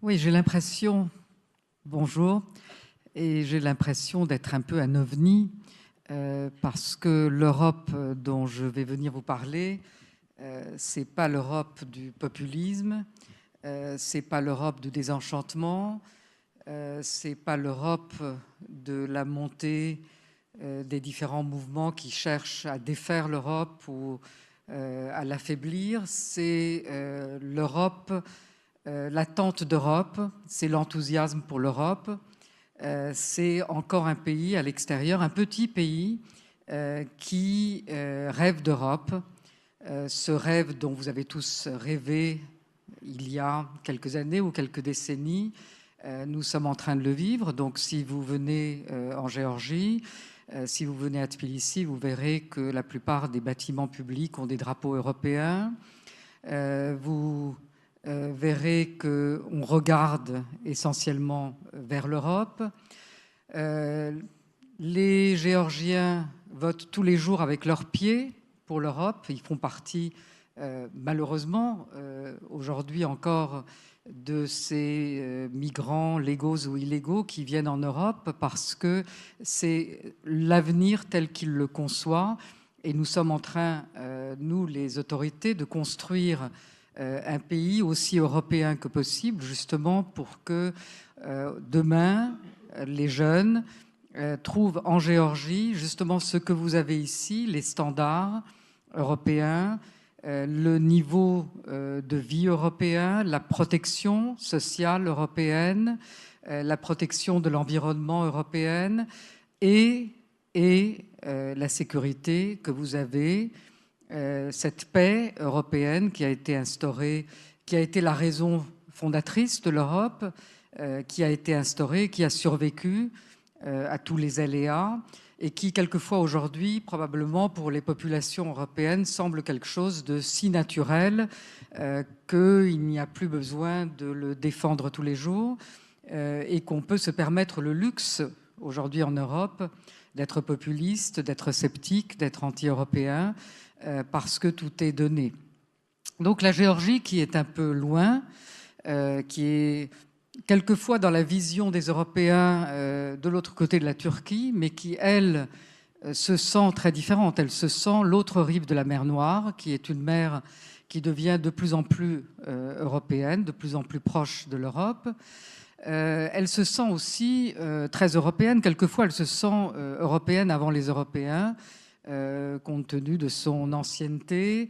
Oui, j'ai l'impression, bonjour, et j'ai l'impression d'être un peu un ovni parce que l'Europe dont je vais venir vous parler, c'est pas l'Europe du populisme, c'est pas l'Europe du désenchantement, c'est pas l'Europe de la montée des différents mouvements qui cherchent à défaire l'Europe ou à l'affaiblir. C'est l'Europe, l'attente d'Europe, c'est l'enthousiasme pour l'Europe. C'est encore un pays à l'extérieur, un petit pays qui rêve d'Europe, ce rêve dont vous avez tous rêvé il y a quelques années ou quelques décennies. Nous sommes en train de le vivre. Donc si vous venez en Géorgie, si vous venez à Tbilissi, vous verrez que la plupart des bâtiments publics ont des drapeaux européens. Vous verrez qu'on regarde essentiellement vers l'Europe. Les Géorgiens votent tous les jours avec leurs pieds pour l'Europe. Ils font partie, malheureusement, aujourd'hui encore, de ces migrants légaux ou illégaux qui viennent en Europe parce que c'est l'avenir tel qu'ils le conçoivent. Et nous sommes en train, nous, les autorités, de construire un pays aussi européen que possible, justement pour que demain, les jeunes trouvent en Géorgie justement ce que vous avez ici, les standards européens, le niveau de vie européen, la protection sociale européenne, la protection de l'environnement européenne et la sécurité que vous avez, cette paix européenne qui a été instaurée, qui a été la raison fondatrice de l'Europe, qui a été instaurée, qui a survécu à tous les aléas et qui, quelquefois aujourd'hui, probablement pour les populations européennes, semble quelque chose de si naturel qu'il n'y a plus besoin de le défendre tous les jours et qu'on peut se permettre le luxe aujourd'hui en Europe d'être populiste, d'être sceptique, d'être anti-européen parce que tout est donné. Donc la Géorgie, qui est un peu loin, qui est quelquefois dans la vision des Européens de l'autre côté de la Turquie, mais qui, elle, se sent très différente. Elle se sent l'autre rive de la mer Noire, qui est une mer qui devient de plus en plus européenne, de plus en plus proche de l'Europe. Elle se sent aussi très européenne. Quelquefois, elle se sent européenne avant les Européens, compte tenu de son ancienneté,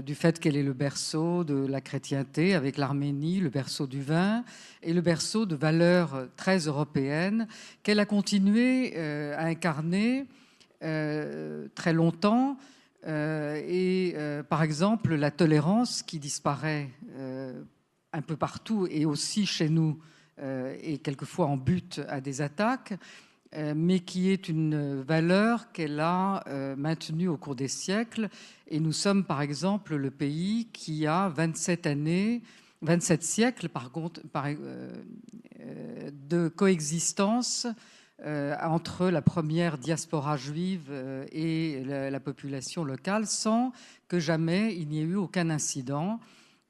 du fait qu'elle est le berceau de la chrétienté avec l'Arménie, le berceau du vin et le berceau de valeurs très européennes qu'elle a continué à incarner très longtemps. Par exemple, la tolérance qui disparaît un peu partout et aussi chez nous et quelquefois en but à des attaques, mais qui est une valeur qu'elle a maintenue au cours des siècles. Et nous sommes, par exemple, le pays qui a 27 siècles, par contre, de coexistence entre la première diaspora juive et la population locale, sans que jamais il n'y ait eu aucun incident.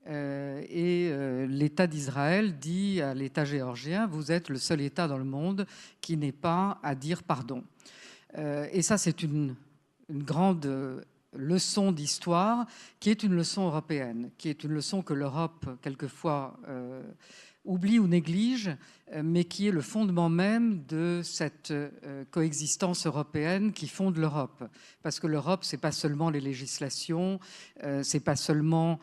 L'État d'Israël dit à l'État géorgien: vous êtes le seul État dans le monde qui n'ait pas à dire pardon. Et ça, c'est une grande leçon d'histoire qui est une leçon européenne, qui est une leçon que l'Europe, quelquefois, oublie ou néglige, mais qui est le fondement même de cette coexistence européenne qui fonde l'Europe. Parce que l'Europe, c'est pas seulement les législations, c'est pas seulement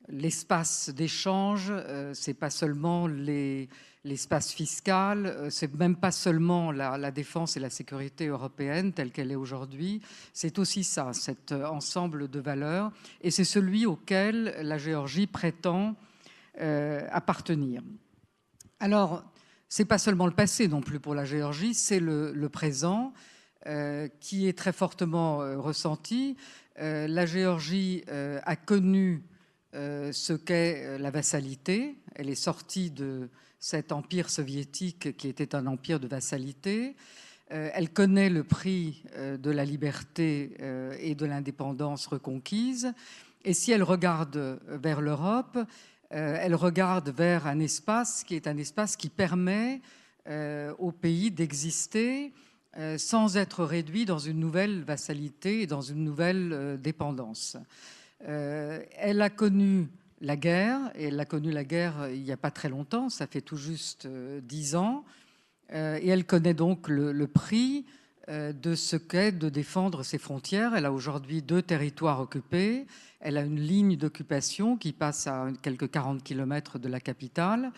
l'espace d'échange, c'est pas seulement l'espace fiscal, c'est même pas seulement la défense et la sécurité européenne telle qu'elle est aujourd'hui, c'est aussi ça, cet ensemble de valeurs, et c'est celui auquel la Géorgie prétend appartenir. Alors, c'est pas seulement le passé non plus pour la Géorgie, c'est le présent qui est très fortement ressenti. La Géorgie a connu ce qu'est la vassalité. Elle est sortie de cet empire soviétique qui était un empire de vassalité. Elle connaît le prix de la liberté et de l'indépendance reconquise. Et si elle regarde vers l'Europe, elle regarde vers un espace qui est un espace qui permet au pays d'exister sans être réduit dans une nouvelle vassalité et dans une nouvelle dépendance. Elle a connu la guerre, et elle a connu la guerre il n'y a pas très longtemps, ça fait tout juste 10 ans, et elle connaît donc le prix de ce qu'est de défendre ses frontières. Elle a aujourd'hui 2 territoires occupés, elle a une ligne d'occupation qui passe à quelques 40 km de la capitale.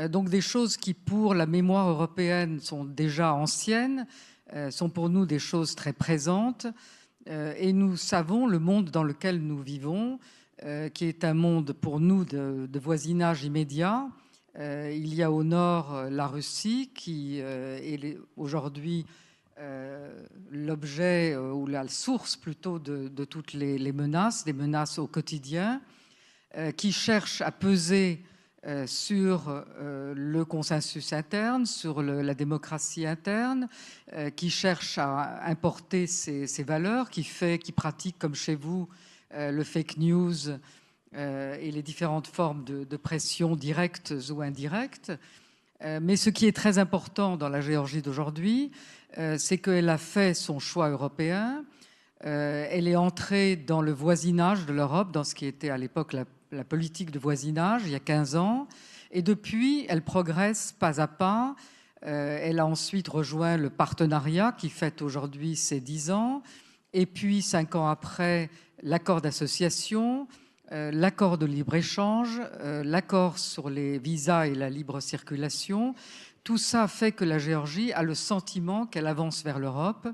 Donc des choses qui, pour la mémoire européenne, sont déjà anciennes, sont pour nous des choses très présentes. Et nous savons le monde dans lequel nous vivons, qui est un monde pour nous de voisinage immédiat. Il y a au nord la Russie qui est aujourd'hui l'objet ou la source plutôt de toutes les menaces, des menaces au quotidien, qui cherche à peser sur le consensus interne, sur la démocratie interne, qui cherche à importer ses valeurs, qui pratique comme chez vous le fake news et les différentes formes de pression directes ou indirectes. Mais ce qui est très important dans la Géorgie d'aujourd'hui, c'est qu'elle a fait son choix européen. Elle est entrée dans le voisinage de l'Europe, dans ce qui était à l'époque la politique de voisinage, il y a 15 ans. Et depuis, elle progresse pas à pas. Elle a ensuite rejoint le partenariat qui fête aujourd'hui ses 10 ans. Et puis, 5 ans après, l'accord d'association, l'accord de libre-échange, l'accord sur les visas et la libre circulation. Tout ça fait que la Géorgie a le sentiment qu'elle avance vers l'Europe.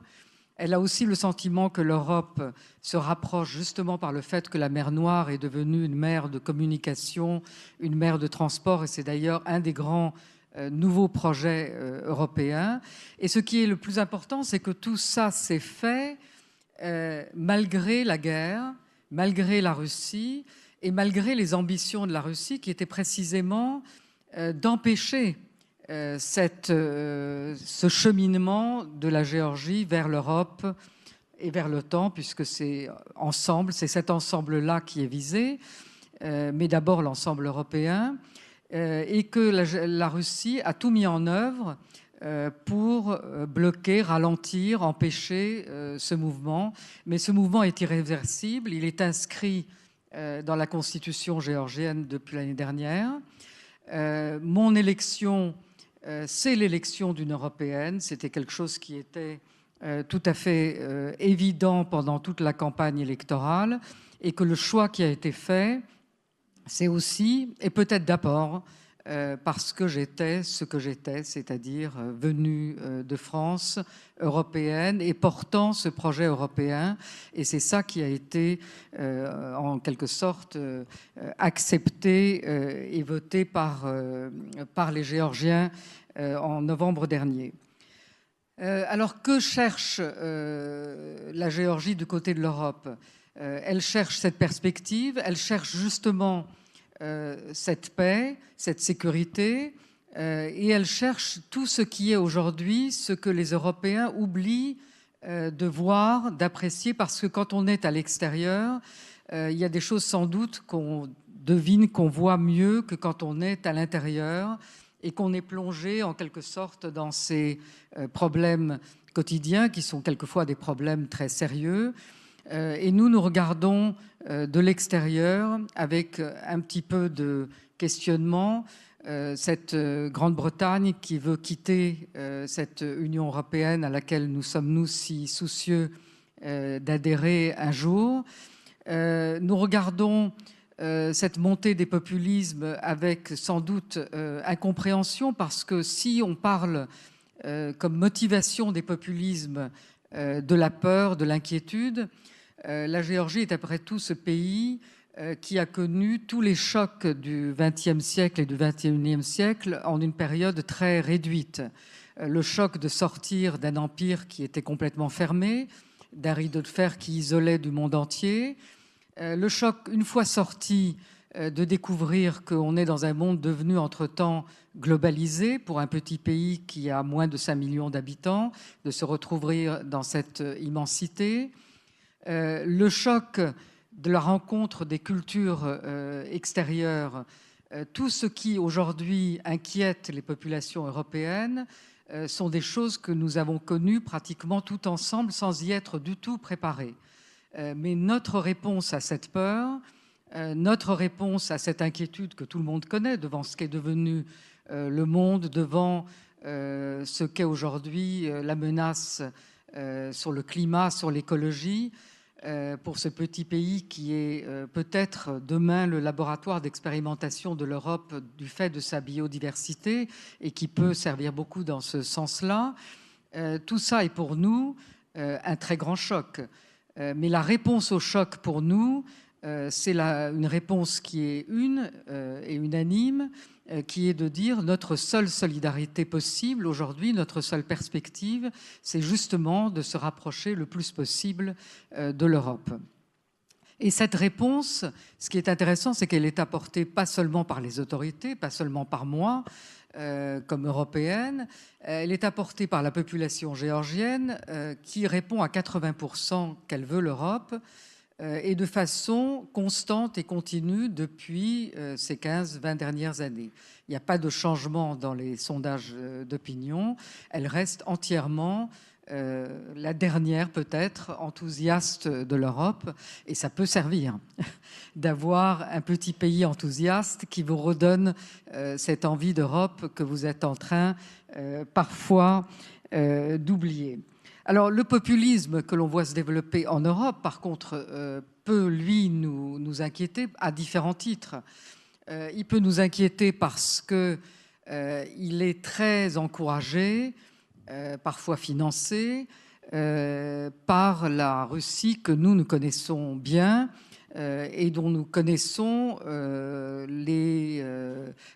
Elle a aussi le sentiment que l'Europe se rapproche justement par le fait que la mer Noire est devenue une mer de communication, une mer de transport, et c'est d'ailleurs un des grands nouveaux projets européens. Et ce qui est le plus important, c'est que tout ça s'est fait malgré la guerre, malgré la Russie, et malgré les ambitions de la Russie qui étaient précisément d'empêcher ce cheminement de la Géorgie vers l'Europe et vers l'OTAN, puisque c'est cet ensemble-là qui est visé, mais d'abord l'ensemble européen, et que la Russie a tout mis en œuvre pour bloquer, ralentir, empêcher ce mouvement. Mais ce mouvement est irréversible, il est inscrit dans la constitution géorgienne depuis l'année dernière. Mon élection, c'est l'élection d'une européenne. C'était quelque chose qui était tout à fait évident pendant toute la campagne électorale, et que le choix qui a été fait, c'est aussi, et peut-être d'abord, parce que j'étais ce que j'étais, c'est-à-dire venue de France, européenne, et portant ce projet européen. Et c'est ça qui a été, en quelque sorte, accepté et voté par les Géorgiens en novembre dernier. Alors, que cherche la Géorgie du côté de l'Europe ? Elle cherche cette perspective, elle cherche justement cette paix, cette sécurité, et elle cherche tout ce qui est aujourd'hui, ce que les Européens oublient de voir, d'apprécier, parce que quand on est à l'extérieur, il y a des choses sans doute qu'on devine, qu'on voit mieux que quand on est à l'intérieur et qu'on est plongé en quelque sorte dans ces problèmes quotidiens qui sont quelquefois des problèmes très sérieux. Et nous regardons de l'extérieur avec un petit peu de questionnement cette Grande-Bretagne qui veut quitter cette Union européenne à laquelle nous sommes si soucieux d'adhérer un jour. Nous regardons cette montée des populismes avec sans doute incompréhension, parce que si on parle comme motivation des populismes de la peur, de l'inquiétude, la Géorgie est après tout ce pays qui a connu tous les chocs du XXe siècle et du XXIe siècle en une période très réduite. Le choc de sortir d'un empire qui était complètement fermé, d'un rideau de fer qui isolait du monde entier. Le choc, une fois sorti, de découvrir qu'on est dans un monde devenu entre-temps globalisé pour un petit pays qui a moins de 5 millions d'habitants, de se retrouver dans cette immensité. Le choc de la rencontre des cultures extérieures Tout ce qui aujourd'hui inquiète les populations européennes sont des choses que nous avons connues pratiquement tout ensemble sans y être du tout préparés. Mais notre réponse à cette peur, notre réponse à cette inquiétude que tout le monde connaît devant ce qu'est devenu le monde, devant ce qu'est aujourd'hui la menace sur le climat, sur l'écologie, pour ce petit pays qui est peut-être demain le laboratoire d'expérimentation de l'Europe du fait de sa biodiversité et qui peut servir beaucoup dans ce sens-là. Tout ça est pour nous un très grand choc. Mais la réponse au choc pour nous, c'est une réponse qui est et unanime, qui est de dire notre seule solidarité possible aujourd'hui, notre seule perspective, c'est justement de se rapprocher le plus possible de l'Europe. Et cette réponse, ce qui est intéressant, c'est qu'elle est apportée pas seulement par les autorités, pas seulement par moi, comme européenne, elle est apportée par la population géorgienne qui répond à 80% qu'elle veut l'Europe, et de façon constante et continue depuis ces 15-20 dernières années. Il n'y a pas de changement dans les sondages d'opinion. Elle reste entièrement la dernière, peut-être, enthousiaste de l'Europe. Et ça peut servir d'avoir un petit pays enthousiaste qui vous redonne cette envie d'Europe que vous êtes en train parfois d'oublier. Alors, le populisme que l'on voit se développer en Europe, par contre, peut, lui, nous inquiéter à différents titres. Il peut nous inquiéter parce qu'il est très encouragé, parfois financé, par la Russie que nous connaissons bien et dont nous connaissons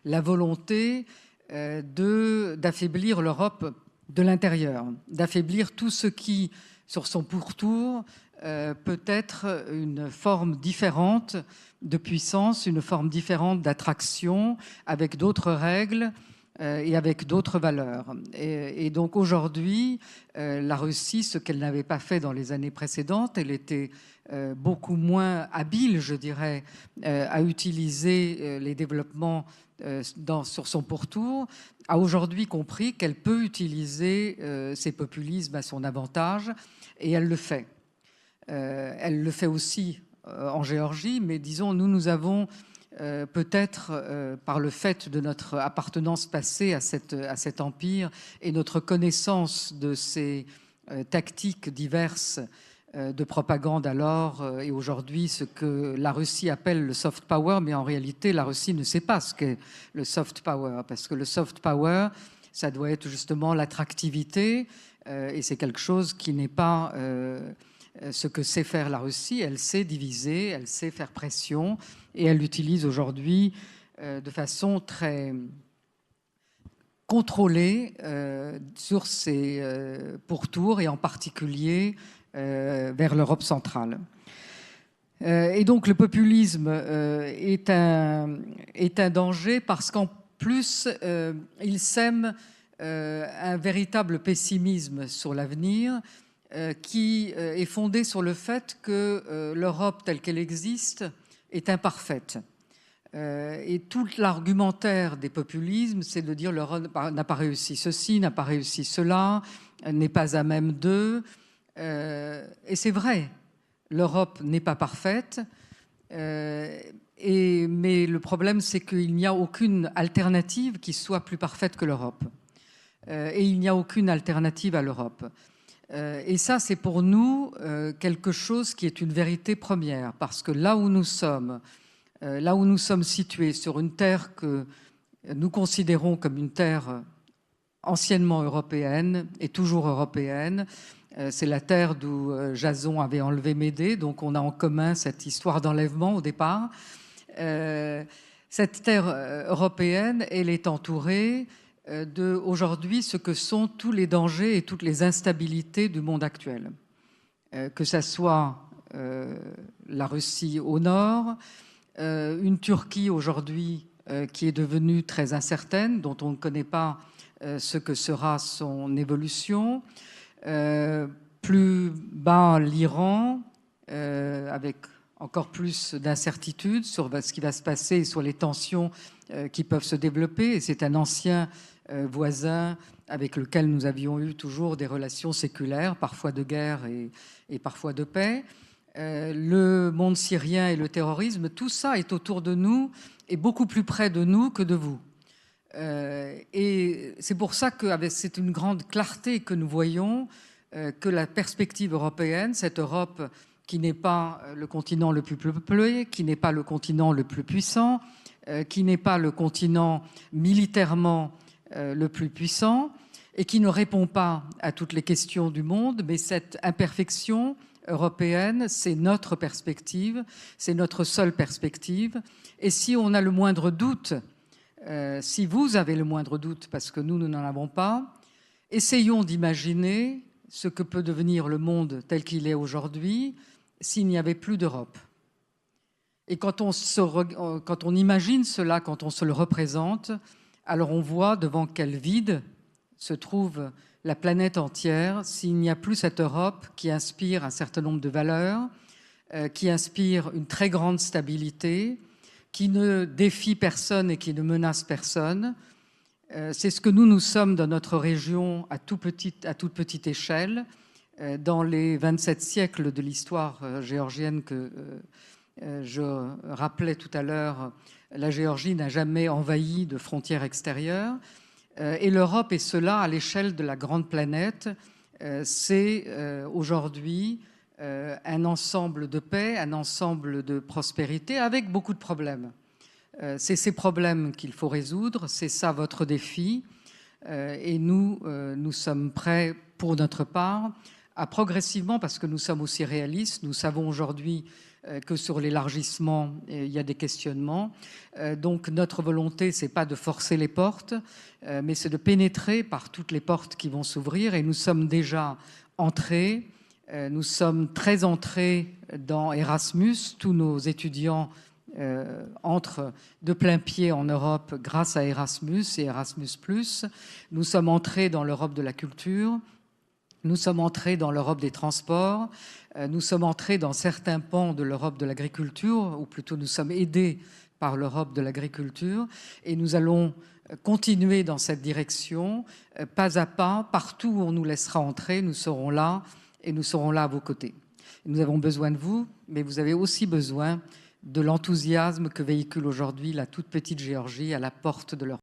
la volonté d'affaiblir l'Europe de l'intérieur, d'affaiblir tout ce qui, sur son pourtour, peut être une forme différente de puissance, une forme différente d'attraction, avec d'autres règles et avec d'autres valeurs. Et donc aujourd'hui, la Russie, ce qu'elle n'avait pas fait dans les années précédentes, elle était beaucoup moins habile, je dirais, à utiliser les développements sur son pourtour, a aujourd'hui compris qu'elle peut utiliser ces populismes à son avantage, et elle le fait. Elle le fait aussi en Géorgie, mais disons, nous avons peut-être, par le fait de notre appartenance passée à cet empire et notre connaissance de ces tactiques diverses de propagande alors et aujourd'hui, ce que la Russie appelle le soft power, mais en réalité, la Russie ne sait pas ce qu'est le soft power, parce que le soft power, ça doit être justement l'attractivité, et c'est quelque chose qui n'est pas ce que sait faire la Russie. Elle sait diviser, elle sait faire pression, et elle l'utilise aujourd'hui de façon très contrôlée sur ses pourtours, et en particulier vers l'Europe centrale. Et donc le populisme est un danger parce qu'en plus, il sème un véritable pessimisme sur l'avenir qui est fondé sur le fait que l'Europe telle qu'elle existe est imparfaite. Et tout l'argumentaire des populismes, c'est de dire l'Europe n'a pas réussi ceci, n'a pas réussi cela, n'est pas à même d'eux. Et c'est vrai, l'Europe n'est pas parfaite, mais le problème, c'est qu'il n'y a aucune alternative qui soit plus parfaite que l'Europe. Et il n'y a aucune alternative à l'Europe. Et ça, c'est pour nous quelque chose qui est une vérité première, parce que là où nous sommes situés sur une terre que nous considérons comme une terre anciennement européenne et toujours européenne, c'est la terre d'où Jason avait enlevé Médée, donc on a en commun cette histoire d'enlèvement au départ. Cette terre européenne, elle est entourée de, aujourd'hui, ce que sont tous les dangers et toutes les instabilités du monde actuel. Que ça soit la Russie au nord, une Turquie aujourd'hui qui est devenue très incertaine, dont on ne connaît pas ce que sera son évolution, plus bas l'Iran, avec encore plus d'incertitudes sur ce qui va se passer et sur les tensions qui peuvent se développer. Et c'est un ancien voisin avec lequel nous avions eu toujours des relations séculaires, parfois de guerre et parfois de paix. Le monde syrien et le terrorisme, tout ça est autour de nous et beaucoup plus près de nous que de vous. Et c'est pour ça que c'est une grande clarté que nous voyons que la perspective européenne, cette Europe qui n'est pas le continent le plus peuplé, qui n'est pas le continent le plus puissant, qui n'est pas le continent militairement le plus puissant et qui ne répond pas à toutes les questions du monde, mais cette imperfection européenne, c'est notre perspective, c'est notre seule perspective. Et si on a le moindre doute, si vous avez le moindre doute, parce que nous n'en avons pas, essayons d'imaginer ce que peut devenir le monde tel qu'il est aujourd'hui s'il n'y avait plus d'Europe. Et quand on imagine cela, quand on se le représente, alors on voit devant quel vide se trouve la planète entière s'il n'y a plus cette Europe qui inspire un certain nombre de valeurs, qui inspire une très grande stabilité, qui ne défie personne et qui ne menace personne. C'est ce que nous sommes dans notre région à toute petite échelle. Dans les 27 siècles de l'histoire géorgienne que je rappelais tout à l'heure, la Géorgie n'a jamais envahi de frontières extérieures. Et l'Europe est cela à l'échelle de la grande planète. C'est aujourd'hui un ensemble de paix, un ensemble de prospérité avec beaucoup de problèmes. C'est ces problèmes qu'il faut résoudre, c'est ça votre défi. Et nous sommes prêts pour notre part à progressivement, parce que nous sommes aussi réalistes, nous savons aujourd'hui que sur l'élargissement, il y a des questionnements. Donc notre volonté, c'est pas de forcer les portes, mais c'est de pénétrer par toutes les portes qui vont s'ouvrir. Et nous sommes déjà entrés, nous sommes très entrés dans Erasmus. Tous nos étudiants entrent de plein pied en Europe grâce à Erasmus et Erasmus+. Nous sommes entrés dans l'Europe de la culture. Nous sommes entrés dans l'Europe des transports, nous sommes entrés dans certains pans de l'Europe de l'agriculture, ou plutôt nous sommes aidés par l'Europe de l'agriculture, et nous allons continuer dans cette direction, pas à pas, partout où on nous laissera entrer, nous serons là, et nous serons là à vos côtés. Nous avons besoin de vous, mais vous avez aussi besoin de l'enthousiasme que véhicule aujourd'hui la toute petite Géorgie à la porte de l'Europe.